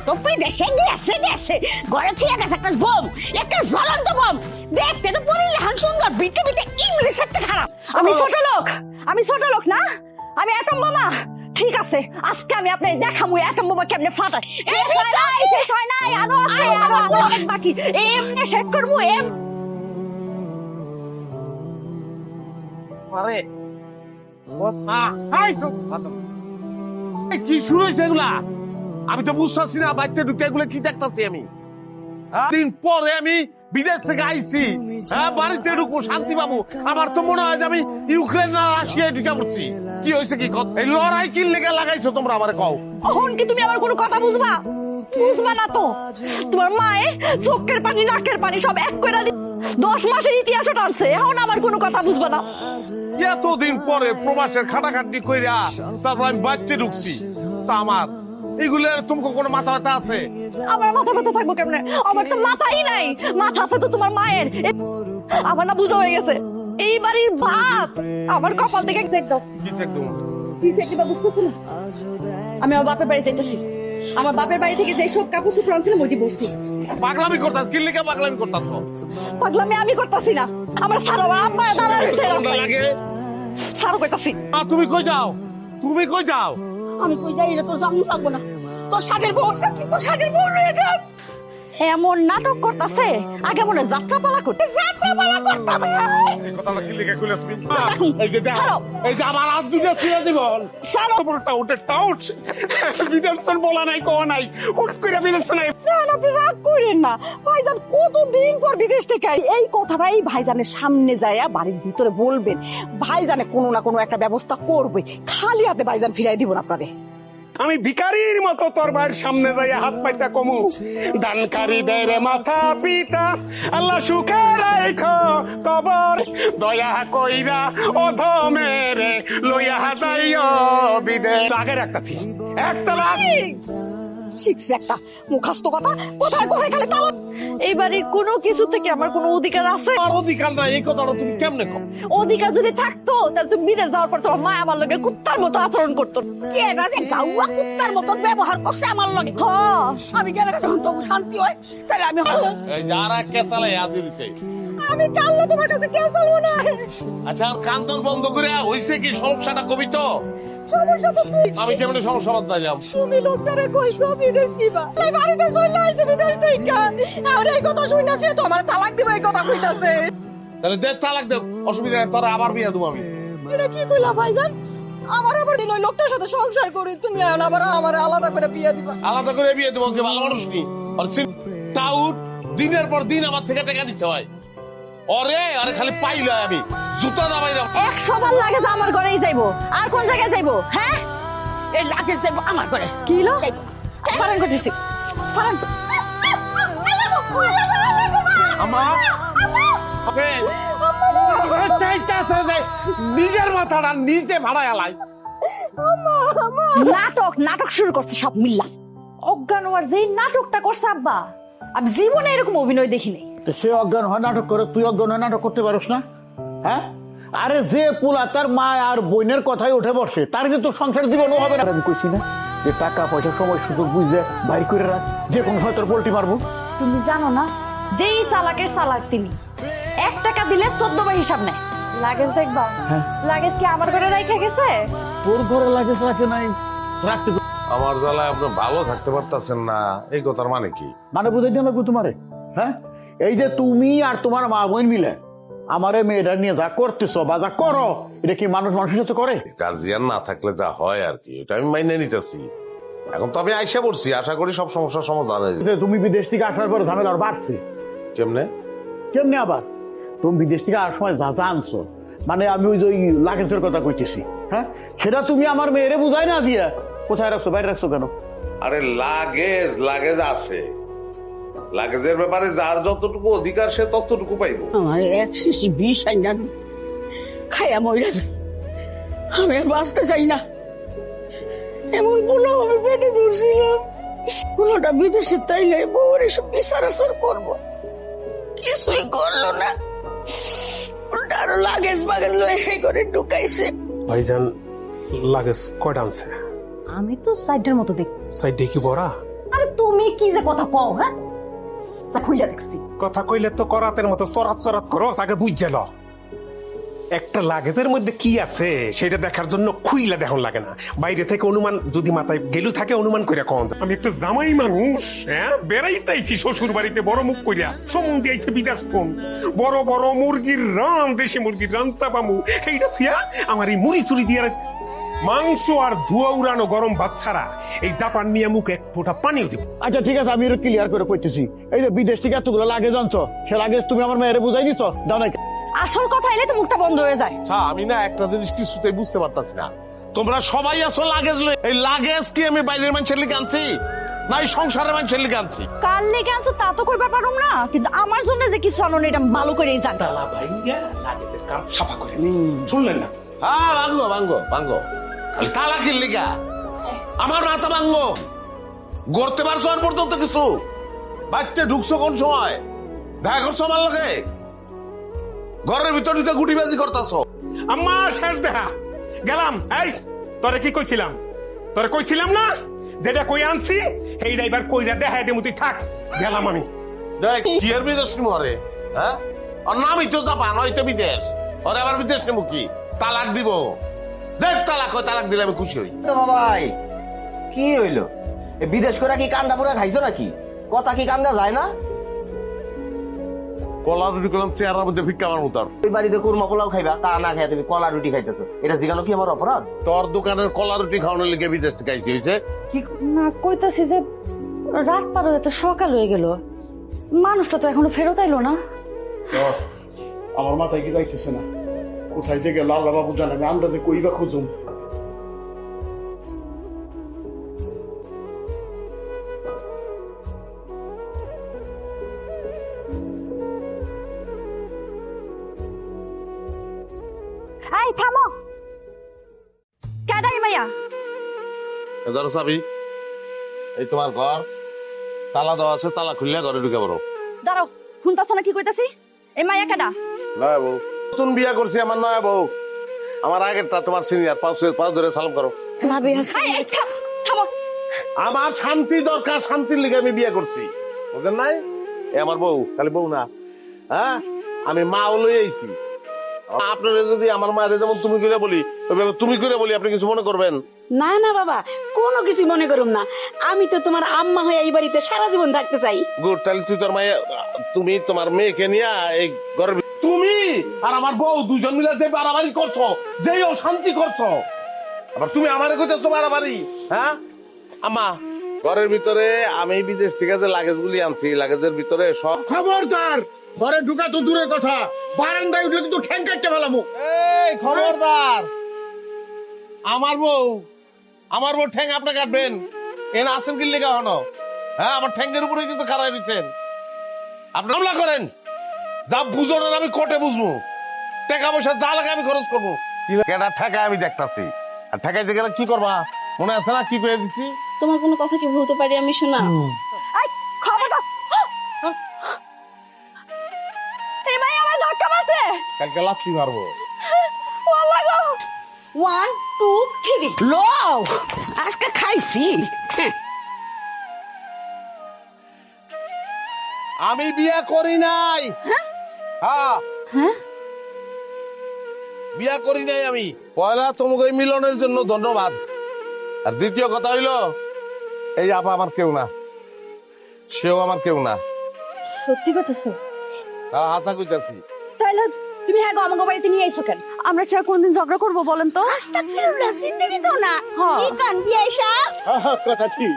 তো বিদেশে গেছে ঘরে থিয়া গেছে একটা বোম, একটা জ্বলন্ত বোম। দেখতে তো পরিলেহান সুন্দর, বিটে ইংলিশ একটা খারাপ। আমি ছোট লোক না, আমি অ্যাটম বোমা। ঠিক আছে, আজকে আমি আপনার দেখামু অ্যাটম বোমা কেমনে ফাটায়। অনেক বাকি, এমনি সেট করবো। কি শুরু হয়েছে এগুলা? আমি তো বুঝতেছি না, বাড়িতে ঢুকে এগুলো কি দেখতেছি আমি। দিন পরে আমি বিদেশ থেকে আইছি, হ্যাঁ বাড়িতে ঢুকবো, শান্তি পাবো। আমার তো মনে হয় যে আমি ইউক্রেন না রাশিয়ায় ঢুকে পড়ছি। কি হয়েছে কি এই লড়াই কি লেগে লাগাইছো তোমরা? আমার কও, কখন কি তুমি আমার কোনো কথা বুঝবা না তো? তোমার মায়ে চোখের পানি নাকের পানি সব এক করে 10 মাসের ইতিহাসও টানছে, এখন আমার কোনো কথা বুঝবা না। এতদিন পরে প্রবাসের খাটাখাটি কইরা তারপর আমি বাড়িতে ঢুকছি, তা আমার এগুলো তোমাকে কোনো মাথা ব্যথা আছে? আমার মাথা ব্যথা থাকবো কেমনে? আমার তো মাথাই নাই, মাথা আছে তো তোমার মায়ের। আমার না বুঝা হয়ে গেছে, এই বাড়ির বাপ আমার কপাল থেকে দেখো। কি একদম কি দেখবা বুঝতেছ না? আমি আমার বাপের বাড়ি যাইতেছি, আমার বাপের বাড়ি থেকে যে সব কাপড় চোপড় আনছিলাম ওইটি বসছি। পাগলামি করতাস? কি লেগে পাগলামি করতাস? পাগলামি আমি করতেছি না, আমার সারা আব্বা দাঁড়া রয়েছে লাগে সারো কইতাছি। তুমি কই যাও? তুমি কই যাও? আমি কই যাই, তোর জামু লাগবো না। তোর সাগের বউ, তোর সাগের বউ লয়ে যা। এমন নাটক করতেছে, আগে মনে যাত্রা পালা করতে করতাম। এই কথাটা কি লেগে কইলা তুমি? এই যে দেখো, এই যে আমার হাত দুটো ছিঁড়ে দিব। সারা পুরোটা উঠে টাউট বিদেশ তোর বলা নাই, কোয়া নাই, হুট করে বিদেশ নাই। আপনি রাগ করেন না ভাইজান, কতদিন পর বিদেশ থেকে এই কথাটাই ভাইজানের সামনে যায় বাড়ির ভিতরে বলবেন। ভাইজানে কোনো না কোনো একটা ব্যবস্থা করবে, খালি হাতে ভাইজান ফিরাই দিব না আপনারে। আমি ভিখারির মতো তোর ভাইয়ের সামনে যাই হাত পাইতা কমু, দানকারী দেয় মাথা পিতা, আল্লাহ সুখে রাখো কবর, দয়া কইরা অধমের লইয়া যাইও বিদেশ। আগে রাখতাছি একটা লাখ শিখছে একটা মুখাস্ত কথা, কোথায় কোথায় খালি তালা। এই বাড়ির কোনো কিছু থেকে আমার কোনো অধিকার আছে? আর অধিকার নাই, এই কথাটা তুমি কেমনে কও? অধিকার যদি থাকতো তাহলে তুমি বিদেশ যাওয়ার পর তোমার মা আমার লগে কুত্তার মতো আচরণ করতো। কে না রে গাউয়া কুত্তার মতন ব্যবহার করছে আমার লগে। আমি গেলে যখন তবু শান্তি হয়, তাহলে আমি এই যারা কেসালে হাজিরিতে আমি কাল্লা তোমার কাছে কে চালবো না। আচ্ছা, আর কান্দন বন্ধ করে হইছে কি? সমস্যাটা কবি তো সমস্যা তো তুই, আমি কেমনে সমস্যা বাঁধাইলাম? তুমি লোকটারে কইছো বিদেশ কিবা, এই বাড়িতে চলে আইছে বিদেশ থেকে। আর এই কথা শুনাছে তো আমার তালাক দিব এই কথা কইতাছে। তাহলে দে তালাক দে, অসুবিধা নেই, তোরা আবার বিয়া দেবো আমি। এটা কি কইলা ভাইজান? আমার আবার দিন ওই লোকটার সাথে সংসার করি, তুমি আবার আমার আলাদা করে বিয়ে দিবা? আলাদা করে বিয়ে দেবো, কি ভালো মানুষ নি? আর টাউট দিনের পর দিন আমার থেকে টাকা নিচ্ছে ভাই। অরে আরে খালি পাইল আমি জুতা দাবাই না। 100 বার লাগে যে আমার ঘরেই যাইবো, আর কোন জায়গায় যাইবো? হ্যাঁ, এই লাগে যাইবো আমার করে। কি হলো? ফারান করতেছি, ফারান। আমার নিজের মাথাটা নিচে ভাড়ায় আলাই। নাটক শুরু করছে সব মিল্লা। অজ্ঞান হওয়ার যে নাটকটা করছে আব্বা, আমি জীবনে এরকম অভিনয় দেখিনি। সে অজ্ঞান হয় নাটক করে, তুই অজ্ঞান হয় নাটক করতে পারিস না? হ্যাঁ, আরে যে পোলা তার মা আর বোনের কথাই উঠে বসে, তার কিন্তু সংসার জীবনও হবে না। আমি কইছি না যে টাকা পয়সা সময় সুযোগ বুঝে বাইর করে রাখ, যে কোনো সময় তোর পোল্টি মারবো। তুমি জানো না, যেই চালাকের চালাক তিনি 1 টাকা দিলে 14 বার হিসাব নেয়। লাগেজ দেখবা, লাগেজ কি আমার ঘরে রাইখা গেছে? তোর ঘরে লাগেজ রাখে নাই, রাখছে। আমার জ্বালায় আপনি ভালো থাকতে পারতেছেন না, এই কথার মানে কি? মানে বুঝাইতে লাগবো তোমারে? হ্যাঁ, এই যে তুমি আর তোমার মা বোন মিলে আমারে মেয়েটা নিয়ে যা করতেছো বা যা করো, এটা কি মানুষ মানুষের সাথে করে? গার্জিয়ান না থাকলে যা হয় আর কি, এটা আমি মাইনে নিতেছি। এখন তো আমি আইসা পড়ছি, আশা করি সব সমস্যার সমাধান হয়ে যাবে। তুমি বিদেশ থেকে আসার পর ঝামেলা আর বাড়ছে। কেমনে কেমনে আবার? তুমি বিদেশ থেকে আসার সময় যা যা আনছো, মানে আমি ওই যে ওই লাগেজের কথা কইতেছি, হ্যাঁ, সেটা তুমি আমার মেয়েরে বুঝাই না দিয়া কোথায় রাখছো, বাইরে রাখছো কেন? আরে লাগেজ লাগেজ আছে, লাগেজের ব্যাপারে যার যতটুকু অধিকার সে ততটুকু পাইবো। আমার 1 শিশি বিষ আইনা খাইয়া মইরা যায়, আমি আর বাঁচতে চাই না। এমন পোলাও আমি পেটে ধরছিলাম, পোলাটা বিদেশে তাইলে বউর এসব বিচার আচার করবো, কিছুই করলো না। উল্টা আরো লাগেজ বাগেজ লয়ে করে ঢুকাইছে। ভাইজান লাগেজ কয়টা আনছে? আমি তো সাইডের মতো দেখি। সাইডে কি বড়া? আরে তুমি তুমি কি যে কথা কও, হ্যাঁ খুইলা দেখছি। কথা কইলে তো করাতের মতো চরাত চরাত করো, আগে বুঝছে ল। একটা লাগেজের মধ্যে কি আছে সেটা দেখার জন্য খুইলা দেখুন লাগে না, বাইরে থেকে অনুমান যদি মাথায় গেলু থাকে অনুমান কইরা কন। আমি একটা জামাই মানুষ, হ্যাঁ বেড়াইতেছি শ্বশুর বাড়িতে বড় মুখ কইরা, সম্বন্ধে আইছে বিদেশ কোন বড় বড় মুরগির রান, দেশি মুরগির রান চাপামু, এইটা ফিয়া আমার এই মুড়ি চুরি দিয়ে মাংস আর ধোয়া উড়ানো গরম ভাত ছাড়া এই জাপান নিয়ে মুখে এক ফোঁটা পানিও দিব। আচ্ছা ঠিক আছে, আমি এটা ক্লিয়ার করে কইতেছি। এই যে বিদেশ থেকে এতগুলো লাগেজ আনছো, সে লাগেজ তুমি আমার মেয়েরে বুঝাই দিচ্ছ, দাও না? আসল কথা এলে তো মুখটা বন্ধ হয়ে যায়। আচ্ছা আমি না একটা জিনিস কিছুতেই বুঝতে পারতাছি না, তোমরা সবাই আসো লাগেজ লই, এই লাগেজ কি আমি বাইরের মানুষের লিগে আনছি না এই সংসারের মানুষের লিগে আনছি? কার লেগে আনছো তা তো করবার পারুম না, কিন্তু আমার জন্য যে কিছু আনো এটা ভালো করেই জান। তালা ভাইঙ্গা লাগেজের কাম সাফা করে শুনলেন না? হ্যাঁ ভাঙ্গো ভাঙ্গো ভাঙ্গো, তালা কি লিগা? আমার মাথা ভাঙ্গো, গড়তে পারছো আর পর্যন্ত কিছু? বাচ্চা ঢুকছো কোন সময়? দেখা করছো আমার লগে? ঘরের ভিতর ঢুকে গুটিবাজি করতেছো। আম্মা শেষ দেখা গেলাম। এই তোরে কি কইছিলাম, তোরে কইছিলাম না যেটা কই আনছি এই ড্রাইভার কইরা দেখাই দে, তুই থাক, গেলাম আমি। দেখ কি আর বিদেশ নিমু রে, হ্যাঁ? আর নামই তো জাপান, হয়তো বিদেশ, ওরে আবার বিদেশ নিমু কি? তালাক দিব, দেখ তালাক হয়, তালাক দিলে আমি খুশি হই। তো বাবাই কি হইলো, বিদেশ করে কি কান্ডা পুরা খাইছো নাকি? কথা কি কান্দা যায় না? কলা রুটি করলাম চেয়ারের মধ্যে ভিক্ষা আমার মতো। ওই বাড়িতে কুরমা পোলাও খাইবা, তা না খাই তুমি কলা রুটি খাইতেছো, এটা জিগানো কি আমার অপরাধ? তোর দোকানের কলা রুটি খাওয়ানোর লিগে বিদেশ থেকে আইসি হয়েছে। কি না কইতাছি যে রাত পার হয়ে তো সকাল হয়ে গেল, মানুষটা তো এখনো ফেরত আইলো না। আমার মাথায় কি যাইতেছে না, কোথায় যে গেল আল্লাহ বাবু জানে, আমি আন্দাজে কইবা খুঁজুম। এই থামো, কেডাই মাইয়া? ধরো চাবি, এই তোমার ঘর, তালা দেওয়া আছে, তালা খুললে ঘরে ঢুকে পড়ো। দাঁড়াও, শুনতাছো না কি কইতাছি? এই মাইয়া কেডা? নয়া বউ, নতুন বিয়া করছি, আমার নয়া বউ। আমার আগেরটা তোমার সিনিয়র, পাঁচ ধরে সালাম করো। এই, থামো। আমার শান্তি দরকার, শান্তির লিগে আমি বিয়ে করছি, বুঝলেন নাই? এ আমার বউ, খালি বউ না, হ্যাঁ আমি মা লই আইছি। আপনারা যদি আমার মায়ের যেমন তুমি করে বলি, ওইভাবে তুমি করে বলি, আপনি কিছু মনে করবেন না না বাবা, কোনো কিছু মনে করুম না, আমি তো তোমার আম্মা হয়ে এই বাড়িতে সারা জীবন থাকতে চাই। গুড, তাহলে তুই তোর মায়ে, তুমি তোমার মেয়েকে নিয়ে এই ঘরের তুমি আর আমার বউ দুজন মিলে যে বাড়াবাড়ি করছো, যেই অশান্তি করছো, আবার তুমি আমারে কইতেছো বাড়াবাড়ি, হ্যাঁ? আম্মা ঘরের ভিতরে আমি বিদেশ থেকে যে লাগেজ গুলি আনছি, লাগেজের ভিতরে সব। খবরদার, ঘরে ঢুকা তো দূরের কথা, বারান্দায় উঠলে কিন্তু ঠ্যাং কাটতে ফেলামু। এই খবরদার, আমার বউ ঠ্যাং আপনি কাটবেন? এনে আসেন কি লেখা হনো, হ্যাঁ? আমার ঠ্যাঙ্গের উপরে কিন্তু খারাপ দিচ্ছেন, আপনি হামলা করেন। যা বুঝো না আমি কোর্টে বুঝবো, টাকা পয়সা যা লাগে আমি খরচ করবো। কেটা ঠেকায় আমি দেখতাছি, আর ঠেকাইতে গেলে কি করবা মনে আছে না? কি কয়ে দিচ্ছি? তোমার কোনো কথা কি ভুলতে পারি আমি শোনা? এই খবরটা, এই মাইয়া আমার ধাক্কা মারছে। কালকে লাথি মারবো। ওয়াল্লাহ গো। 1 2 3 লও, আজকে খাইছি। আমি বিয়া করি নাই, হ্যাঁ বিয়া করি নাই আমি। পয়লা তোমাকে মিলনের জন্য ধন্যবাদ, আর দ্বিতীয় কথা হইলো এই আপা আমার কেউ না, সেও আমার কেউ না। সত্যি কইতাছো? হাসা কইতাছি। তাইলে তুমি হ্যাঁ আমাকে বাড়িতে নিয়ে আইছো কেন? আমরা কি আর কোনদিন ঝগড়া করবো বলেন তো? আস্তাগফিরুল্লাহ, জিন্দেগি তো না হ্যাঁ। কি কান বিয়াইশা কথা ঠিক।